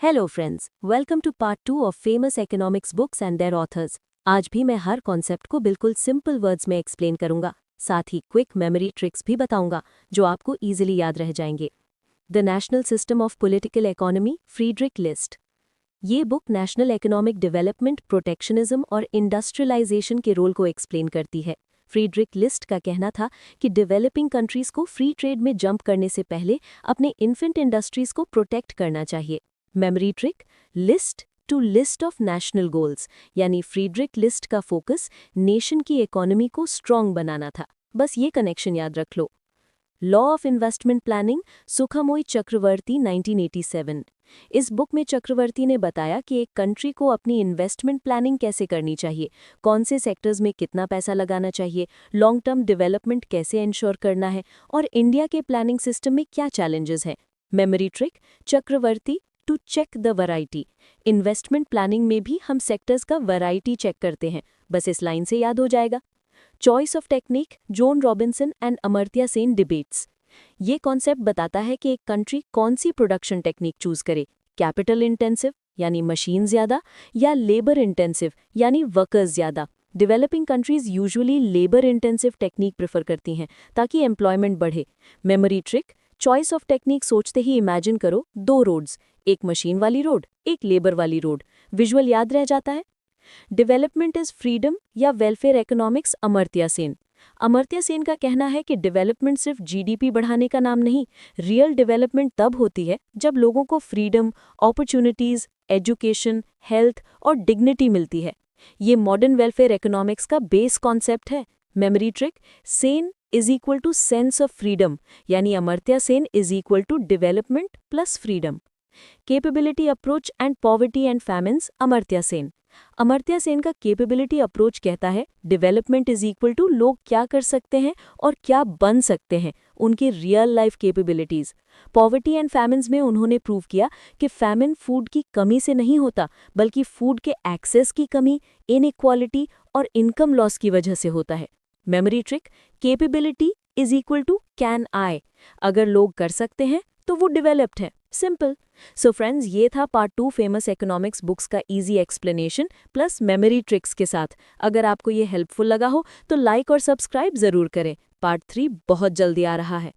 Hello friends, welcome to part 2 of famous economics books and their authors. आज भी मैं हर concept को बिल्कुल सिंपल वर्ड्स में एक्सप्लेन करूंगा, साथ ही क्विक मेमोरी ट्रिक्स भी बताऊंगा जो आपको इजीली याद रह जाएंगे। The national system of political economy, Friedrich List. ये book national economic development, protectionism और इंडस्ट्रियलाइजेशन के रोल को एक्सप्लेन करती है। फ्रीडरिक लिस्ट का कहना था कि डेवलपिंग कंट्रीज को फ्री ट्रेड में जंप करने से पहले अपने इन्फेंट इंडस्ट्रीज को प्रोटेक्ट करना चाहिए। Memory trick, list to list of national goals, यानी फ्रीडरिक लिस्ट का फोकस नेशन की इकोनॉमी को स्ट्रॉन्ग बनाना था। बस ये कनेक्शन याद रख लो। Law of investment planning, Sukhamoy Chakravarty 1987। इस बुक में चक्रवर्ती ने बताया कि एक कंट्री को अपनी इन्वेस्टमेंट प्लानिंग कैसे करनी चाहिए, कौन से सेक्टर्स में कितना पैसा लगाना चाहिए, लॉन्ग टर्म डेवलपमेंट कैसे इंश्योर करना है और इंडिया के प्लानिंग सिस्टम में क्या चैलेंजेस हैं। Memory trick, Chakravarty to check the variety. Investment planning में भी हम सेक्टर्स का वैरायटी चेक करते हैं, बस इस लाइन से याद हो जाएगा। Choice of technique, John Robinson and Amartya Sen debates. ये कॉन्सेप्ट बताता है कि एक कंट्री कौन सी प्रोडक्शन टेक्निक चूज करे, कैपिटल इंटेंसिव यानी मशीन ज्यादा या लेबर इंटेंसिव यानी वर्कर्स ज्यादा। Developing countries usually labour intensive technique prefer करती हैं ताकि एम्प्लॉयमेंट बढ़े। Memory trick, choice of technique सोचते ही इमेजिन करो दो रोड्स, एक मशीन वाली रोड, एक लेबर वाली रोड। विजुअल याद रह जाता है। डेवलपमेंट इज फ्रीडम या वेलफेयर इकोनॉमिक्स, अमर्त्य सेन। अमर्त्य सेन का कहना है कि डेवलपमेंट सिर्फ जीडीपी बढ़ाने का नाम नहीं, रियल डेवलपमेंट तब होती है जब लोगों को फ्रीडम, अपॉर्चुनिटीज, एजुकेशन, हेल्थ और डिग्निटी मिलती है। ये मॉडर्न वेलफेयर इकोनॉमिक्स का बेस कॉन्सेप्ट है। Memory trick, Sen is equal to sense of freedom, यानी Amartya Sen is equal to development plus freedom. Capability approach and poverty and famines, Amartya Sen. Amartya Sen का कैपेबिलिटी अप्रोच कहता है डेवलपमेंट इज इक्वल टू लोग क्या कर सकते हैं और क्या बन सकते हैं, उनकी real life capabilities. Poverty and famines में उन्होंने प्रूव किया कि फैमिन फूड की कमी से नहीं होता, बल्कि फूड के एक्सेस की कमी, इनइक्वालिटी और इनकम लॉस की वजह से होता है। Memory trick, capability is equal to can I. अगर लोग कर सकते हैं तो वो डेवलप्ड है, सिंपल। सो फ्रेंड्स, ये था पार्ट 2 फेमस इकोनॉमिक्स बुक्स का easy explanation plus memory tricks के साथ। अगर आपको ये हेल्पफुल लगा हो तो लाइक और सब्सक्राइब जरूर करें। पार्ट 3 बहुत जल्दी आ रहा है।